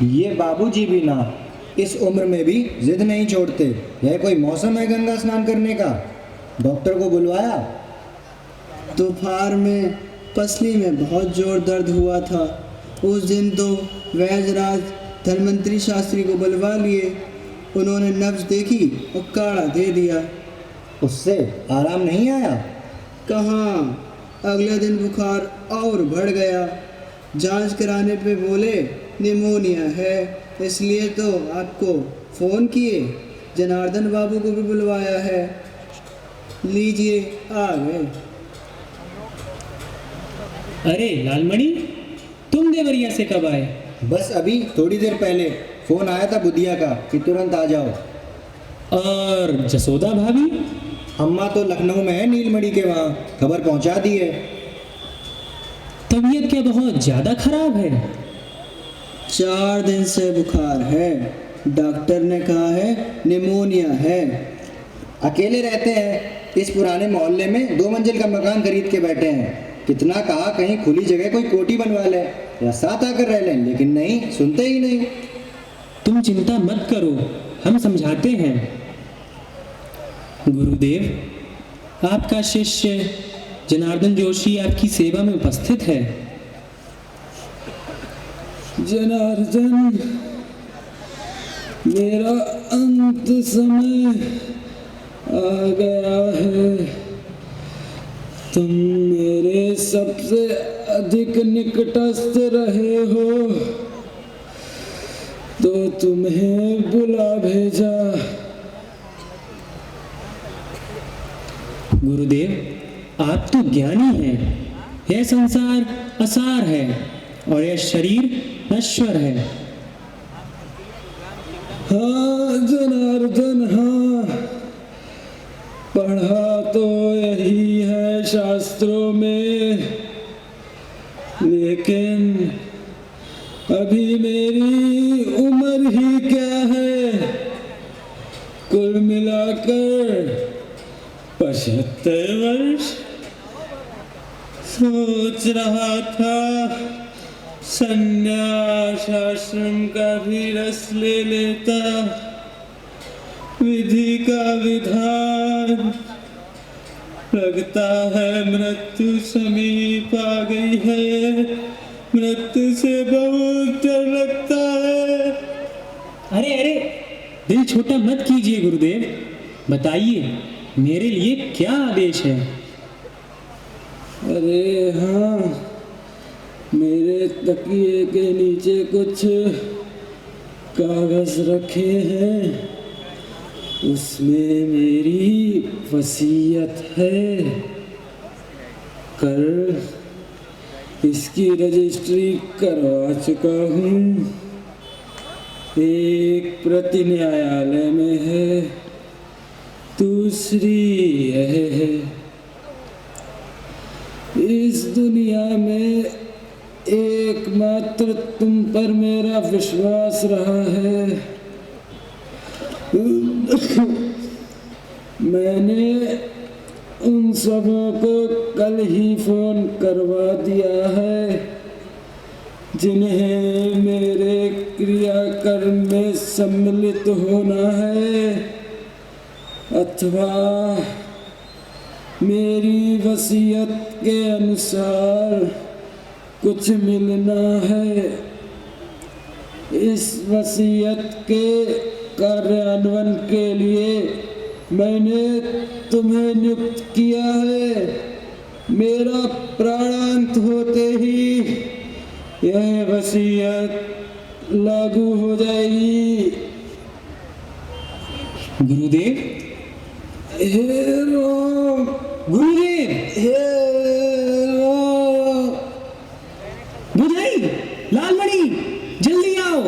ये बाबूजी भी ना इस उम्र में भी जिद नहीं छोड़ते। यह कोई मौसम है गंगा स्नान करने का? डॉक्टर को बुलवाया? दोपहर में पसली में बहुत जोर दर्द हुआ था। उस दिन तो वैजराज धनवंतरी शास्त्री को बुलवा लिए। उन्होंने नब्ज देखी और काढ़ा दे दिया। उससे आराम नहीं आया? कहाँ, अगले दिन बुखार और बढ़ गया। जांच कराने पे बोले निमोनिया है, इसलिए तो आपको फ़ोन किए। जनार्दन बाबू को भी बुलवाया है। लीजिए आ गए। अरे लालमणि, तुम देवरिया से कब आए? बस अभी थोड़ी देर पहले फ़ोन आया था बुधिया का कि तुरंत आ जाओ। और जसोदा भाभी? अम्मा तो लखनऊ में है, नीलमणि के वहाँ। खबर पहुँचा दी है। तबीयत क्या बहुत ज़्यादा खराब है? 4 दिन से बुखार है। डॉक्टर ने कहा है निमोनिया है। अकेले रहते हैं इस पुराने मोहल्ले में, 2 मंजिल का मकान खरीद के बैठे हैं। कितना कहा कहीं खुली जगह कोई कोठी बनवा ले या साथ आकर रह लें, लेकिन नहीं, सुनते ही नहीं। तुम चिंता मत करो, हम समझाते हैं। गुरुदेव, आपका शिष्य जनार्दन जोशी आपकी सेवा में उपस्थित है। जनार्दन, मेरा अंत समय आ गया है। तुम मेरे सबसे अधिक निकटस्थ रहे हो तो तुम्हें बुला भेजा। गुरुदेव, आप तो ज्ञानी हैं। यह संसार असार है और यह शरीर नश्वर है। हाँ जनार्दन, हाँ, पढ़ा तो यही है शास्त्रों में, लेकिन अभी मेरी उम्र ही क्या है? कुल मिलाकर 75 वर्ष। सोच रहा था संन्यास आश्रम का भी रस ले लेता। विधि का विधान, लगता है मृत्यु समीप आ गई है। मृत्यु से बहुत डर लगता है। अरे अरे, दिल छोटा मत कीजिए गुरुदेव। बताइए, मेरे लिए क्या आदेश है? अरे हाँ, मेरे तकिए के नीचे कुछ कागज रखे हैं। उसमें मेरी वसीयत है। कल इसकी रजिस्ट्री करवा चुका हूँ। एक प्रति न्यायालय में है, दूसरी यह है। इस दुनिया में एकमात्र तुम पर मेरा विश्वास रहा है। मैंने उन सबों को कल ही फोन करवा दिया है जिन्हें मेरे क्रियाकर्म में सम्मिलित होना है अथवा मेरी वसीयत के अनुसार कुछ मिलना है। इस वसीयत के कार्यान्वयन के लिए मैंने तुम्हें नियुक्त किया है। मेरा प्राणांत होते ही यह वसीयत लागू हो जाएगी। गुरुदेव, हे राम, गुरुदेव, हे राम। बुधाई, लालमणि, जल्दी आओ।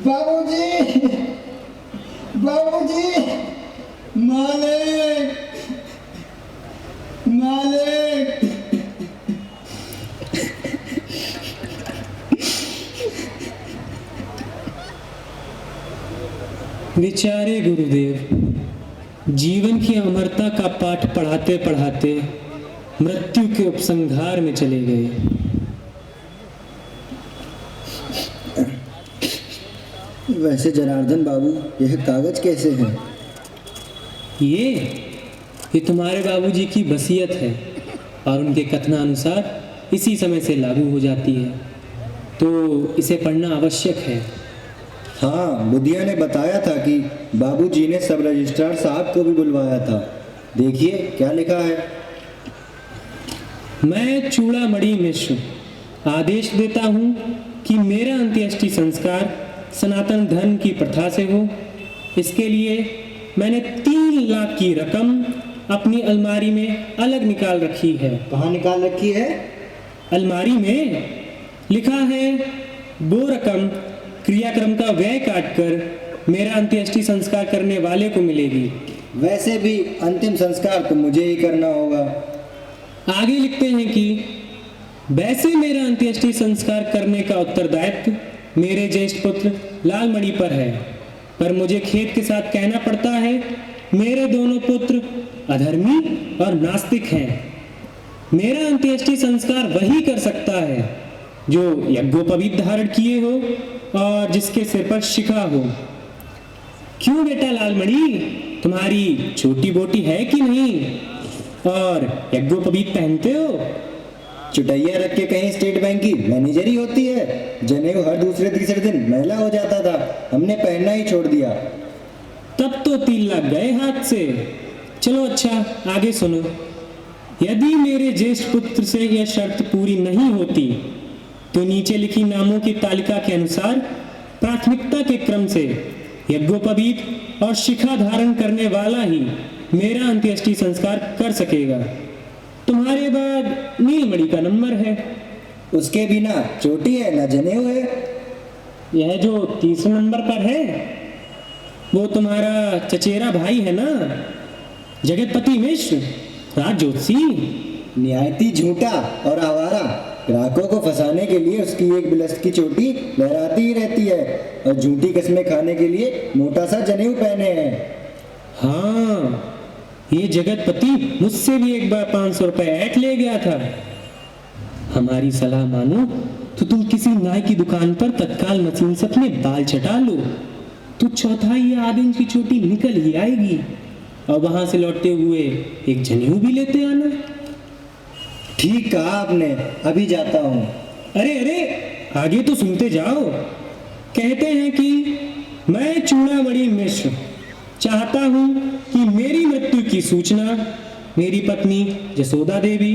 बाबूजी, बाबूजी, मालिक, मालिक। बेचारे गुरुदेव, जीवन की अमरता का पाठ पढ़ाते पढ़ाते मृत्यु के उपसंहार में चले गए। वैसे जनार्दन बाबू, यह कागज कैसे है? ये तुम्हारे बाबूजी की वसीयत है और उनके कथनानुसार इसी समय से लागू हो जाती है, तो इसे पढ़ना आवश्यक है। हाँ, बुधिया ने बताया था कि बाबूजी ने सब रजिस्ट्रार साहब को भी बुलवाया था। देखिए क्या लिखा है। मैं चूड़ामणि मिश्र आदेश देता हूँ कि मेरा अंत्येष्टि संस्कार सनातन धर्म की प्रथा से हो। इसके लिए मैंने 3 लाख की रकम अपनी अलमारी में अलग निकाल रखी है। कहाँ निकाल रखी है? अलमारी में लिखा है, वो रकम क्रियाक्रम का व्यय काटकर मेरा अंत्येष्टि संस्कार करने वाले को मिलेगी। वैसे भी अंतिम संस्कार तो मुझे ही करना होगा। आगे लिखते हैं कि वैसे मेरा अंत्येष्टि संस्कार करने का उत्तरदायित्व मेरे ज्येष्ठ पुत्र लालमणि पर है, पर मुझे खेद के साथ कहना पड़ता है, मेरे दोनों पुत्र अधर्मी और नास्तिक हैं। मेरा अंत्येष्टि संस्कार वही कर सकता है जो यज्ञोपवीत धारण किए हो और जिसके सिर पर शिखा हो। क्यों बेटा लालमणि, तुम्हारी छोटी बोटी है कि नहीं और यज्ञोपवीत पहनते हो? चुटैया रख के कहीं स्टेट बैंक की मैनेजरी होती है। जनेऊ हर दूसरे तीसरे दिन मैला हो जाता था, हमने पहनना ही छोड़ दिया। तब तो 3 लाख गए हाथ से। चलो अच्छा, आगे सुनो। यदि मेरे ज्येष्ठ पुत्र से यह शर्त पूरी नहीं होती तो नीचे लिखी नामों की तालिका के अनुसार प्राथमिकता के क्रम से यज्ञोपवीत और शिखा धारण करने वाला ही मेरा अंत्येष्टि संस्कार कर सकेगा। तुम्हारे बाद नीलमणि का नंबर है। उसके बिना चोटी है ना जनेऊ है। यह जो 3 नंबर पर है वो तुम्हारा चचेरा भाई है ना, जगतपति मिश्र राजज्योतिषी। निहायती झूठा और आवारा। ग्राहकों को फंसाने के लिए उसकी एक बिलस्त की चोटी लहराती ही रहती है और झूठी कस्में खाने के लिए मोटा सा जनेऊ पहने हैं। हाँ, ये जगतपति मुझसे भी एक बार 500 रुपए ऐट ले गया था। हमारी सलाह मानो तो तुम किसी नाई की दुकान पर तत्काल मशीन से अपने बाल छटा लो, तो 1/4 या आधे इंच की चोटी निकल ही आएगी और वहां से लौटते हुए एक जनेऊ भी लेते आना। ठीक कहा आपने, अभी जाता हूँ। अरे अरे, आगे तो सुनते जाओ। कहते हैं कि मैं चूड़ामणि मिश्र चाहता हूँ कि मेरी मृत्यु की सूचना मेरी पत्नी जसोदा देवी,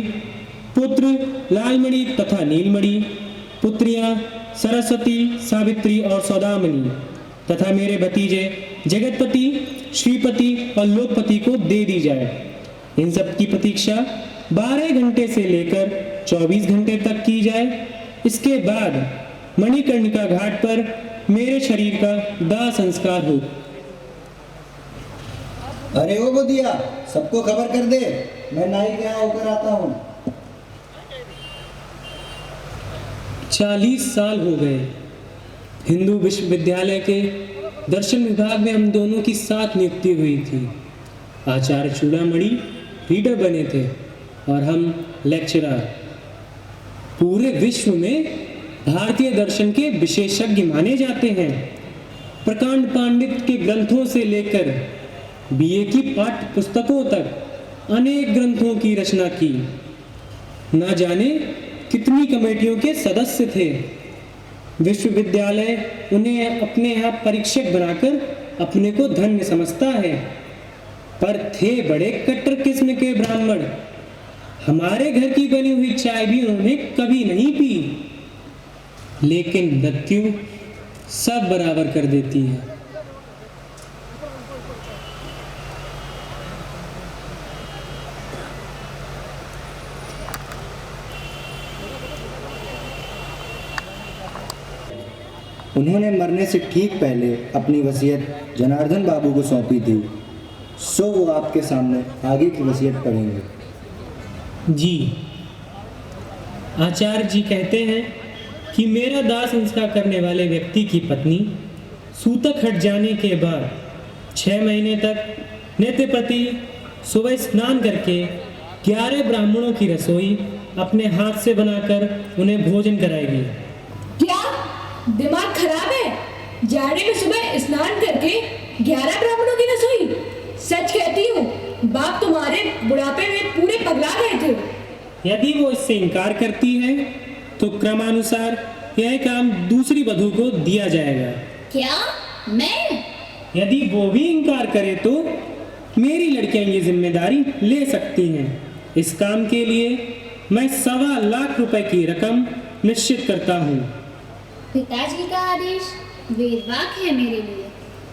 पुत्र लालमणि तथा नीलमणि, पुत्रियां सरस्वती, सावित्री और सौदामणि तथा मेरे भतीजे जगतपति, श्रीपति और लोकपति को दे दी जाए। इन सब की प्रतीक्षा 12 घंटे से लेकर 24 घंटे तक की जाए। इसके बाद मणिकर्णिका घाट पर मेरे शरीर का दाह संस्कार हो। अरे ओ बुधिया, सबको खबर कर दे, मैं नाई के यहाँ होकर आता हूँ। 40 साल हो गए। हिंदू विश्वविद्यालय के दर्शन विभाग में हम दोनों की साथ नियुक्ति हुई थी। आचार्य चूड़ामणि रीडर बने थे और हम लेक्चरर। पूरे विश्व में भारतीय दर्शन के विशेषज्ञ माने जाते हैं। प्रकांड पांडित के ग्रंथों से लेकर बीए की पाठ्य पुस्तकों तक अनेक ग्रंथों की रचना की। ना जाने कितनी कमेटियों के सदस्य थे। विश्वविद्यालय उन्हें अपने यहाँ परीक्षक बनाकर अपने को धन्य समझता है, पर थे बड़े कट्टर किस्म के ब्राह्मण। हमारे घर की बनी हुई चाय भी उन्होंने कभी नहीं पी, लेकिन मृत्यु सब बराबर कर देती है। उन्होंने मरने से ठीक पहले अपनी वसीयत जनार्दन बाबू को सौंपी थी, सो वो आपके सामने आगे की वसीयत पढ़ेंगे। जी, आचार्य जी कहते हैं कि मेरा दाह संस्कार करने वाले व्यक्ति की पत्नी सूतक हट जाने के बाद 6 महीने तक नित्य प्रति सुबह स्नान करके 11 ब्राह्मणों की रसोई अपने हाथ से बनाकर उन्हें भोजन कराएगी। क्या दिमाग खराब है? जाड़े में सुबह स्नान करके 11 ब्राह्मणों की रसोई? सच कहती हूँ, बाप तुम्हारे बुढ़ापे में पूरे पगला गए थे। यदि वो इससे इनकार करती है तो क्रमानुसार यह काम दूसरी वधू को दिया जाएगा। क्या? मैं? यदि वो भी इनकार करे तो मेरी लड़कियां ये जिम्मेदारी ले सकती हैं। इस काम के लिए मैं 1.25 लाख रुपए की रकम निश्चित करता हूँ। पिताजी का आदेश वेदवाक है मेरे लिए।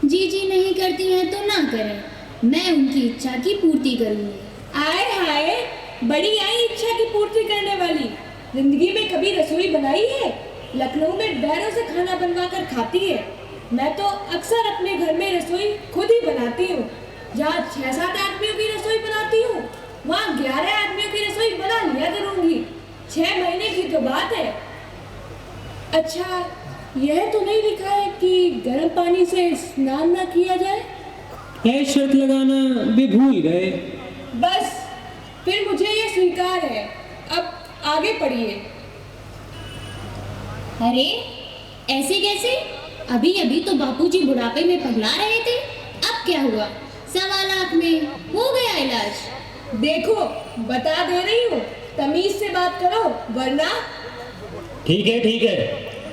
जी नहीं करती हैं तो ना करें, मैं उनकी इच्छा की पूर्ति करूंगी। आए हाय, बड़ी आई इच्छा की पूर्ति करने वाली। जिंदगी में कभी रसोई बनाई है? लखनऊ में बैरों से खाना बनवा कर खाती है। मैं तो अक्सर अपने घर में रसोई खुद ही बनाती हूँ। जहाँ 6-7 आदमियों की रसोई बनाती हूँ, वहाँ 11 आदमियों की रसोई बना लिया करूँगी। 6 महीने की तो बात है। अच्छा, यह तो नहीं लिखा है कि गर्म पानी से स्नान ना किया जाए? यह शर्त लगाना भी भूल गए। बस, फिर मुझे ये स्वीकार है। अब आगे पढ़िए। अरे ऐसे कैसे? अभी अभी तो बापूजी बुढ़ापे में पगला रहे थे, अब क्या हुआ? 1.25 लाख में हो गया इलाज। देखो, बता दे रही हूँ, तमीज से बात करो, वरना। ठीक है,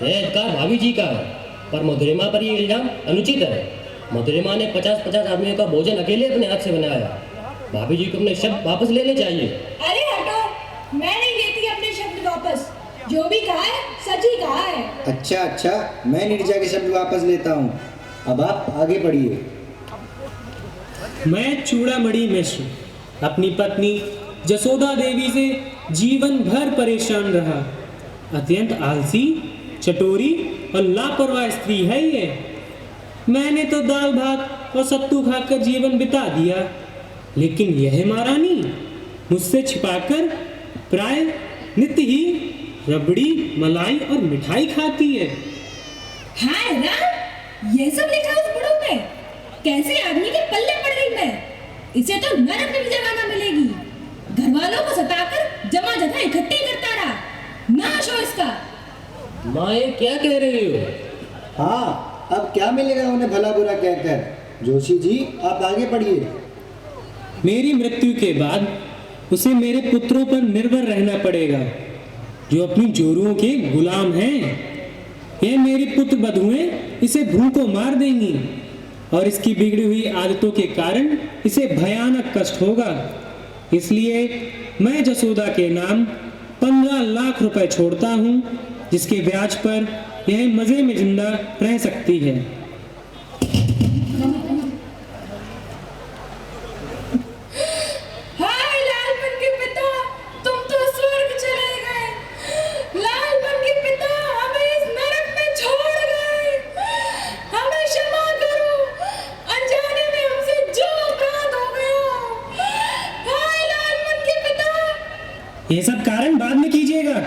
यह इनकार भाभी जी का है, पर मधुरिमा पर ये इल्जाम अनुचित है। मधुरिमा ने 50-50 आदमियों का भोजन अकेले अपने हाथ से बनाया। भाभी जी को अपने शब्द वापस लेने चाहिए। अरे हटो, मैं नहीं लेती अपने शब्द वापस। जो भी कहा है सच ही कहा है। अच्छा, मैं नीरजा के शब्द वापस लेता हूँ। अब आप आगे पढ़िए। मैं चूड़ामणि मिश्र अपनी पत्नी जसोदा देवी से जीवन भर परेशान रहा। अत्यंत आलसी, चटोरी और लापरवाह स्त्री है ये। मैंने तो दाल भात और सत्तू खाकर जीवन बिता दिया, लेकिन यह महारानी मुझसे छिपाकर प्राय नित्य ही रबड़ी, मलाई और मिठाई खाती है। हाय राम, ये सब लिखा उस बुढ़ऊ में? कैसे आदमी के पल्ले पड़ गई मैं? इसे तो नरक में भी जगह ना मिलेगी। घर वालों को सताकर जमा जगह इकट्ठी करता रहा। नाश हो इसका। माए क्या कह रही हो? हाँ, अब क्या मिलेगा उन्हें भला बुरा कहकर। जोशी जी, आप आगे पढ़िए। मेरी मृत्यु के बाद उसे मेरे पुत्रों पर निर्भर रहना पड़ेगा, जो अपनी जोरुओं के गुलाम हैं। यह मेरी पुत्र बधुएं इसे भूख को मार देंगी और इसकी बिगड़ी हुई आदतों के कारण इसे भयानक कष्ट होगा। इसलिए मैं जसोदा के नाम 15 लाख रुपए छोड़ता हूँ, जिसके ब्याज पर यह मजे में जिंदा रह सकती है। हाय लालपन के पिता, तुम तो स्वर्ग चले गए। लालपन के पिता, हमें इस नरक में छोड़ गए। हमें क्षमा करो, अनजाने में हमसे जो अपराध हो गया। हाय लालपन के पिता। ये सब कारण बाद में कीजिएगा,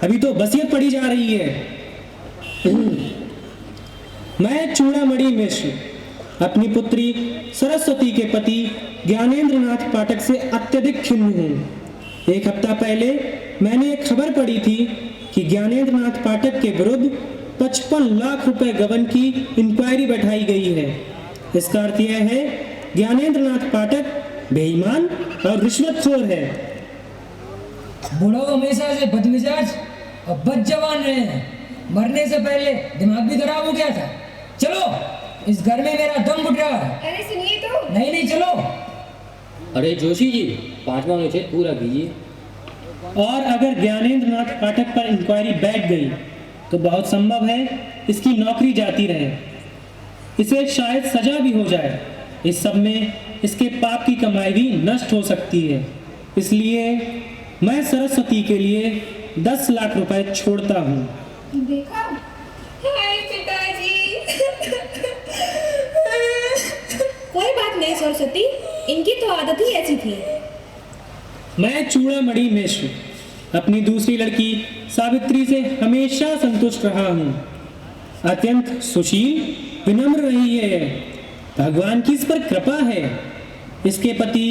अभी तो वसीयत पड़ी जा रही है। मैं चूड़ामणि मिश्र अपनी पुत्री सरस्वती के पति ज्ञानेंद्र नाथ पाठक से अत्यधिक खिन्न हूँ। 1 हफ्ता पहले मैंने एक खबर पढ़ी थी कि ज्ञानेंद्र नाथ पाठक के विरुद्ध 55 लाख रुपए गबन की इंक्वायरी बैठाई गई है। इसका अर्थ यह है ज्ञानेंद्र नाथ पाठक बेईमान और रिश्वतखोर है। बुढ़ो हमेशा से बदमिजाज और बदजवान रहे हैं। मरने से पहले दिमाग भी खराब हो गया था। चलो, इस घर में मेरा दम घुट रहा है। अरे सुनिए तो। नहीं, चलो। अरे जोशी जी, 5वां अनुच्छेद पूरा कीजिए। और अगर ज्ञानेंद्र नाथ पाठक पर इंक्वायरी बैठ गई तो बहुत संभव है इसकी नौकरी जाती रहे, इसे शायद सजा भी हो जाए। इस सब में इसके पाप की कमाई भी नष्ट हो सकती है। इसलिए मैं सरस्वती के लिए 10 लाख रुपए छोड़ता हूँ। देखा? हाय पिताजी। कोई बात नहीं सरस्वती, इनकी तो आदत ही ऐसी थी। मैं चूड़ामणि मिश्र अपनी दूसरी लड़की सावित्री से हमेशा संतुष्ट रहा हूँ। अत्यंत सुशील, विनम्र रही है। भगवान की इस पर कृपा है। इसके पति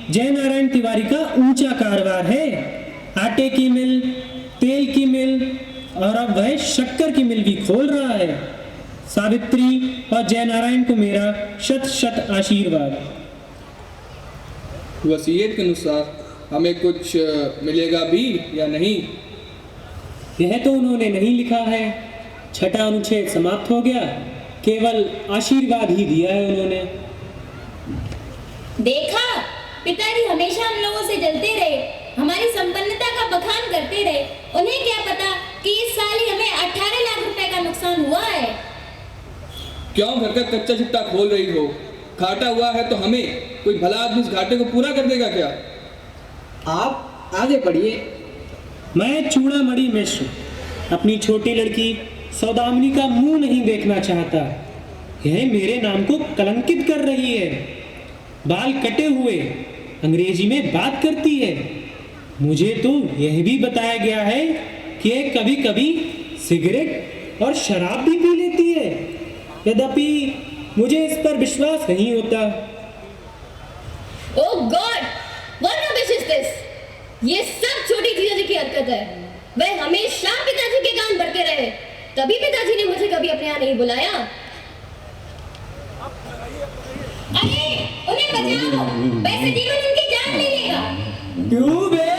जय नारायण तिवारी का ऊंचा कारोबार है। आटे की मिल, तेल की मिल, और अब वह शक्कर की मिल भी खोल रहा है। सावित्री और जयनारायण को मेरा शत शत आशीर्वाद। वसीयत के अनुसार हमें कुछ मिलेगा भी या नहीं? यह तो उन्होंने नहीं लिखा है। छठा अनुच्छेद समाप्त हो गया, केवल आशीर्वाद ही दिया है उन्होंने। देखा, पिताजी हमेशा हम लोगों से जलते रहे, हमारी संपन्नता का बखान करते रहे। उन्हें क्या पता कि इस साल ही हमें 18 लाख रुपए का नुकसान हुआ है। क्यों घर का कच्चा चिट्टा खोल रही हो? घाटा हुआ है तो हमें, कोई भला आदमी इस घाटे को पूरा कर देगा क्या? आप आगे बढ़िए। मैं चूड़ामणि मिश्र अपनी छोटी लड़की सौदामिनी का मुंह नहीं देखना चाहता। यह मेरे नाम को कलंकित कर रही है। बाल कटे हुए, अंग्रेजी में बात करती है। मुझे तो यह भी बताया गया है कि यह कभी कभी सिगरेट और शराब भी पी लेती है। यद्यपि मुझे इस पर विश्वास नहीं होता। Oh God, what rubbish is this? ये सब छोटी जीजाजी की हरकत है। वह हमेशा पिताजी के कान भरते रहे, तभी पिताजी ने मुझे कभी अपने यहाँ नहीं बुलाया। अरे उन्हें बचाओ, वैसे जीवन उनकी जान ले लेगा। क्यों बे?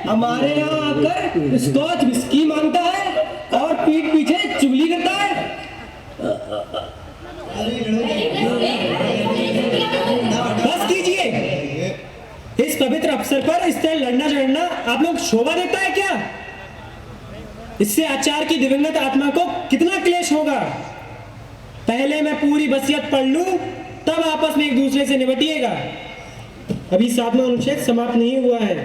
हमारे यहाँ आकर स्कॉच विस्की मांगता है और पीठ पीछे चुगली करता है। बस कीजिए। इस पवित्र अवसर पर इस तरह लड़ना झगड़ना आप लोग शोभा देता है क्या? इससे आचार्य की दिवंगत आत्मा को कितना क्लेश होगा। पहले मैं पूरी वसीयत पढ़ लूं, तब आपस में एक दूसरे से निपटिएगा। अभी 7वां अनुच्छेद समाप्त नहीं हुआ है,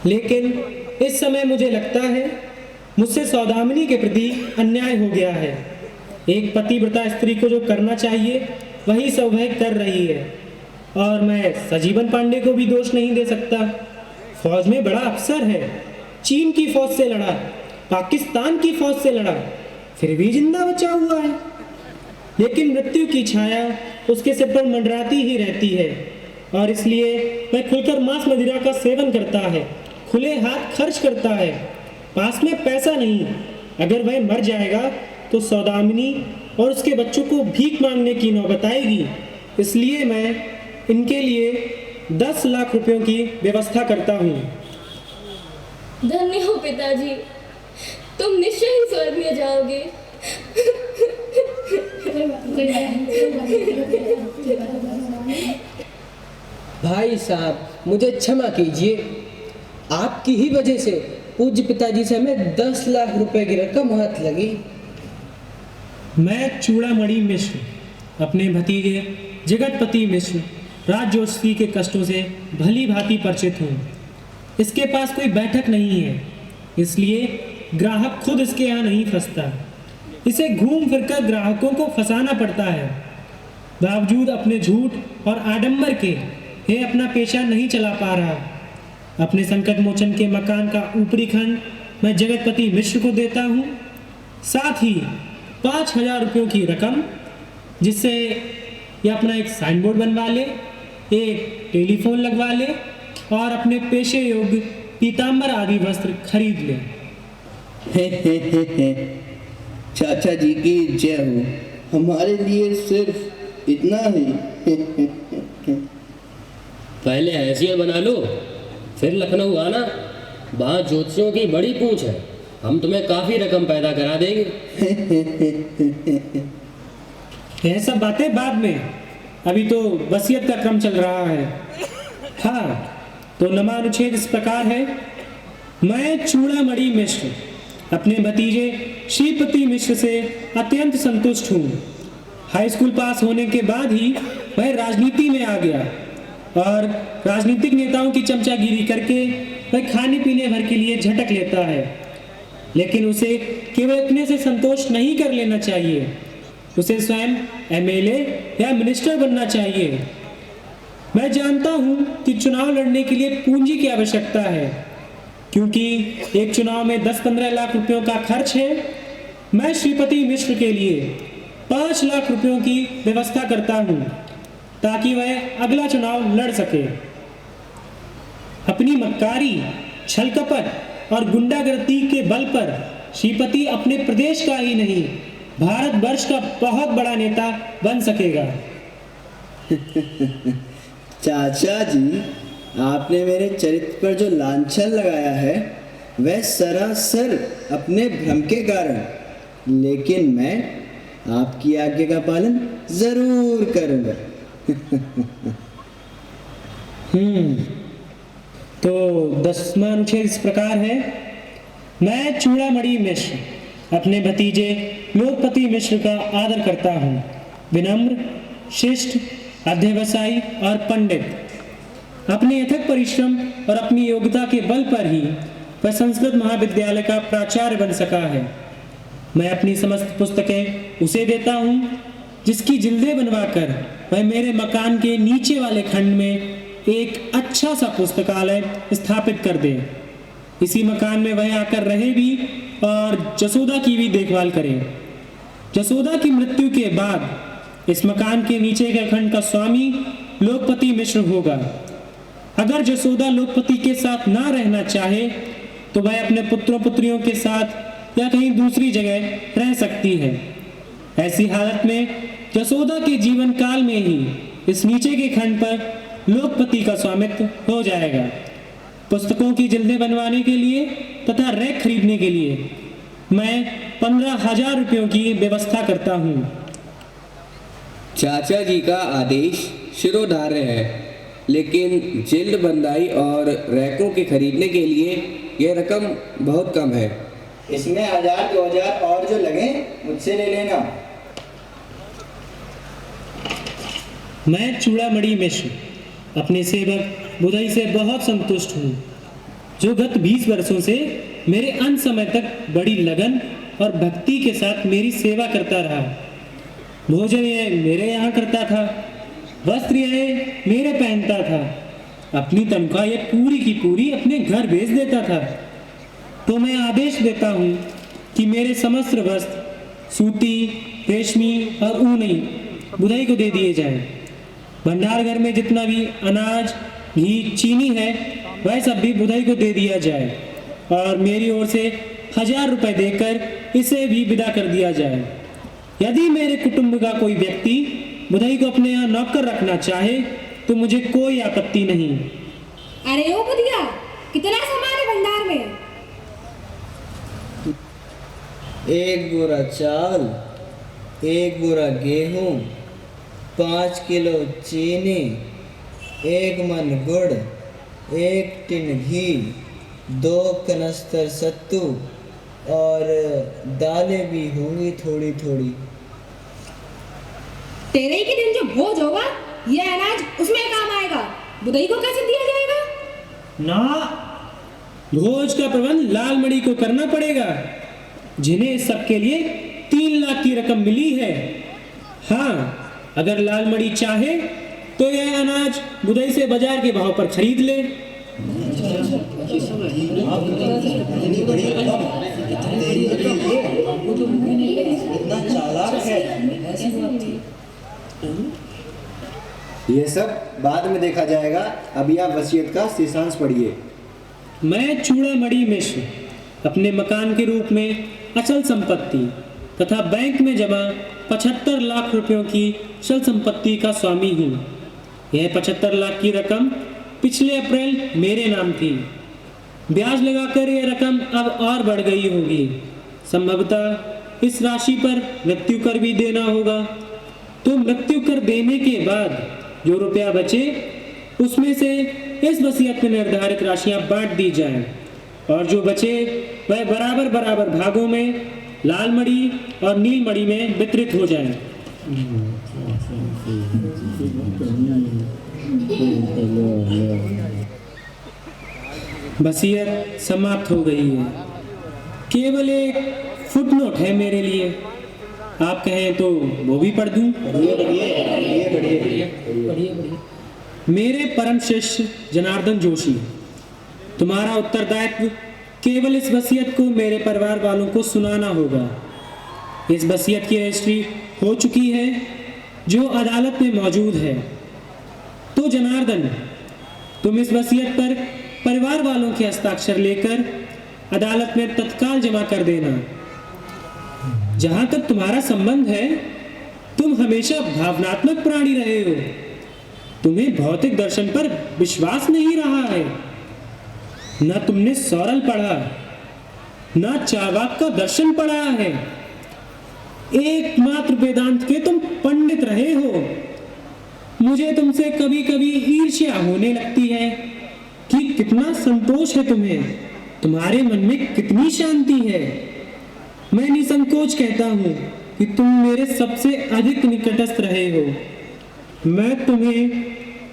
लेकिन इस समय मुझे लगता है मुझसे सौदामिनी के प्रति अन्याय हो गया है। एक पतिव्रता स्त्री को जो करना चाहिए वही सब वह कर रही है, और मैं सजीवन पांडे को भी दोष नहीं दे सकता। फौज में बड़ा अफसर है, चीन की फौज से लड़ा, पाकिस्तान की फौज से लड़ा, फिर भी जिंदा बचा हुआ है। लेकिन मृत्यु की छाया उसके सिर पर मंडराती ही रहती है, और इसलिए वह खुलकर मांस मदिरा का सेवन करता है, खुले हाथ खर्च करता है। पास में पैसा नहीं। अगर वह मर जाएगा तो सौदामिनी और उसके बच्चों को भीख मांगने की नौबत आएगी। इसलिए मैं इनके लिए 10 लाख रुपयों की व्यवस्था करता हूँ। धन्य हो पिताजी, तुम निश्चय ही स्वर्ग में जाओगे। भाई साहब, मुझे क्षमा कीजिए। आपकी ही वजह से पूज्य पिताजी से हमें 10 लाख रुपए की रकम हाथ लगी। मैं चूड़ामणि मिश्र अपने भतीजे जगतपति मिश्र राजजोशी के कष्टों से भली भांति परिचित हूँ। इसके पास कोई बैठक नहीं है, इसलिए ग्राहक खुद इसके यहाँ नहीं फंसता। इसे घूम फिरकर ग्राहकों को फंसाना पड़ता है। बावजूद अपने झूठ और आडंबर के यह अपना पेशा नहीं चला पा रहा। अपने संकट मोचन के मकान का ऊपरी खंड मैं जगतपति मिश्र को देता हूँ, साथ ही 5000 रुपयों की रकम, जिससे ये अपना एक साइन बोर्ड बनवा ले, एक टेलीफोन लगवा ले और अपने पेशे योग्य पीताम्बर आदि वस्त्र खरीद ले। चाचा जी की जय हो। हमारे लिए सिर्फ इतना ही। पहले हैसियत बना लो, फिर लखनऊ आना। वहाँ ज्योतिषियों की बड़ी पूछ है, हम तुम्हें काफी रकम पैदा करा देंगे। यह सब बातें बाद में, अभी तो वसीयत का क्रम चल रहा है। हाँ, तो नमानुच्छेद इस प्रकार है। मैं चूड़ामणि मिश्र अपने भतीजे श्रीपति मिश्र से अत्यंत संतुष्ट हूँ। हाई स्कूल पास होने के बाद ही वह राजनीति में आ गया, और राजनीतिक नेताओं की चमचागिरी करके वह खाने पीने भर के लिए झटक लेता है। लेकिन उसे केवल इतने से संतोष नहीं कर लेना चाहिए, उसे स्वयं एमएलए या मिनिस्टर बनना चाहिए। मैं जानता हूँ कि चुनाव लड़ने के लिए पूंजी की आवश्यकता है, क्योंकि एक चुनाव में 10-15 लाख रुपयों का खर्च है। मैं श्रीपति मिश्र के लिए 5 लाख रुपयों की व्यवस्था करता हूँ, ताकि वह अगला चुनाव लड़ सके। अपनी मक्कारी, छल कपट और गुंडागर्दी के बल पर श्रीपति अपने प्रदेश का ही नहीं भारतवर्ष का बहुत बड़ा नेता बन सकेगा। चाचा जी, आपने मेरे चरित्र पर जो लांछन लगाया है वह सरासर अपने भ्रम के कारण, लेकिन मैं आपकी आज्ञा का पालन जरूर करूंगा। तो 10वां अनुच्छेद इस प्रकार है। मैं चूड़ामणि मिश्र अपने भतीजे लोकपति मिश्र का आदर करता हूँ। विनम्र, शिष्ट, अध्यवसायी और पंडित, अपने अथक परिश्रम और अपनी योग्यता के बल पर ही वह संस्कृत महाविद्यालय का प्राचार्य बन सका है। मैं अपनी समस्त पुस्तकें उसे देता हूँ जिसकी जिल्दें बनवाकर वह मेरे मकान के नीचे वाले खंड में एक अच्छा सा पुस्तकालय स्थापित कर दे। इसी मकान में वह आकर रहे भी और जसोदा की भी देखभाल करे। जसोदा की मृत्यु के बाद इस मकान के नीचे के खंड का स्वामी लोकपति मिश्र होगा। अगर जसोदा लोकपति के साथ ना रहना चाहे तो वह अपने पुत्रों पुत्रियों के साथ या कहीं दूसरी जगह रह सकती है। ऐसी हालत में जसोदा के जीवन काल में ही इस नीचे के खंड पर लोकपति का स्वामित्व हो जाएगा। पुस्तकों की जिल्दें बनवाने के लिए तथा रैक खरीदने के लिए मैं 15,000 रुपयों की व्यवस्था करता हूँ। चाचा जी का आदेश शिरोधार्य है, लेकिन जिल्द बंदाई और रैकों के खरीदने के लिए यह रकम बहुत कम है। इसमें 1000-2000 और जो लगे मुझसे ले लेना। मैं चूड़ामणि मिश्र अपने सेवक बुधई से बहुत संतुष्ट हूँ, जो गत 20 वर्षों से मेरे अंत समय तक बड़ी लगन और भक्ति के साथ मेरी सेवा करता रहा। भोजन यह मेरे यहाँ करता था, वस्त्र यह मेरे पहनता था, अपनी तनख्वाह ये पूरी की पूरी अपने घर भेज देता था। तो मैं आदेश देता हूँ कि मेरे समस्त वस्त्र सूती, रेशमी और ऊनी बुधई को दे दिए जाएं। भंडार घर में जितना भी अनाज, घी, चीनी है वह सब भी बुधई को दे दिया जाए और मेरी ओर से 1000 रुपये देकर इसे भी विदा कर दिया जाए। यदि मेरे कुटुंब का कोई व्यक्ति बुधई को अपने यहाँ नौकर रखना चाहे तो मुझे कोई आपत्ति नहीं। अरे ओ बुधिया, कितना सामान है भंडार में? 1 बोरा चावल, 1 बोरा गेहूँ, 5 किलो चीनी, 1 मन गुड़, 1 टिन घी, 2 कनस्तर सत्तू और दालें भी होंगी थोड़ी थोड़ी। तेरे ही के दिन जो भोज होगा यह अनाज उसमें काम आएगा, बुधई को कैसे दिया जाएगा? ना, भोज का प्रबंध लालमणि को करना पड़ेगा, जिन्हें इस सब के लिए 3 लाख की रकम मिली है। हाँ, अगर लालमणि चाहे तो यह अनाज बुधई से बाजार के भाव पर खरीद ले। ये सब बाद में देखा जाएगा, अभी आप वसीयत का शेषांश पढ़िए। मैं चूड़ामणि मिश्र अपने मकान के रूप में अचल संपत्ति तथा बैंक में जमा 75 लाख रुपयों की चल संपत्ति का स्वामी हूँ। यह 75 लाख की रकम पिछले अप्रैल मेरे नाम थी। ब्याज लगाकर यह रकम अब और बढ़ गई होगी। संभवतः इस राशि पर मृत्यु कर भी देना होगा। तो मृत्यु कर देने के बाद जो रुपया बचे उसमें से इस वसीयत में निर्धारित राशियां बांट दी जाएं और जो बचे वह बराबर बराबर भागों में लालमणि और नीलमणि में वितरित हो जाएं। वसीयत समाप्त हो गई है। केवल एक फुटनोट है मेरे लिए, आप कहें तो वो भी पढ़ दूं। मेरे परम शिष्य जनार्दन जोशी, तुम्हारा उत्तरदायित्व केवल इस वसीयत को मेरे परिवार वालों को सुनाना होगा। इस वसीयत की रजिस्ट्री हो चुकी है जो अदालत में मौजूद है। तो जनार्दन, तुम इस वसीयत पर परिवार वालों के हस्ताक्षर लेकर अदालत में तत्काल जमा कर देना। जहां तक तुम्हारा संबंध है, तुम हमेशा भावनात्मक प्राणी रहे हो। तुम्हें भौतिक दर्शन पर विश्वास नहीं रहा है। न तुमने सौरल पढ़ा, न चार्वाक का दर्शन पढ़ा है। एकमात्र वेदांत के तुम पंडित रहे हो। मुझे तुमसे कभी कभी ईर्ष्या होने लगती है कि कितना संतोष है तुम्हें, तुम्हारे मन में कितनी शांति है। मैं निसंकोच कहता हूं कि तुम मेरे सबसे अधिक निकटस्थ रहे हो। मैं तुम्हें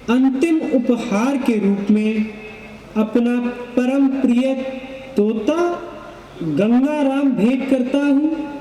अंतिम उपहार के रूप में अपना परम प्रिय तोता गंगाराम भेंट करता हूं।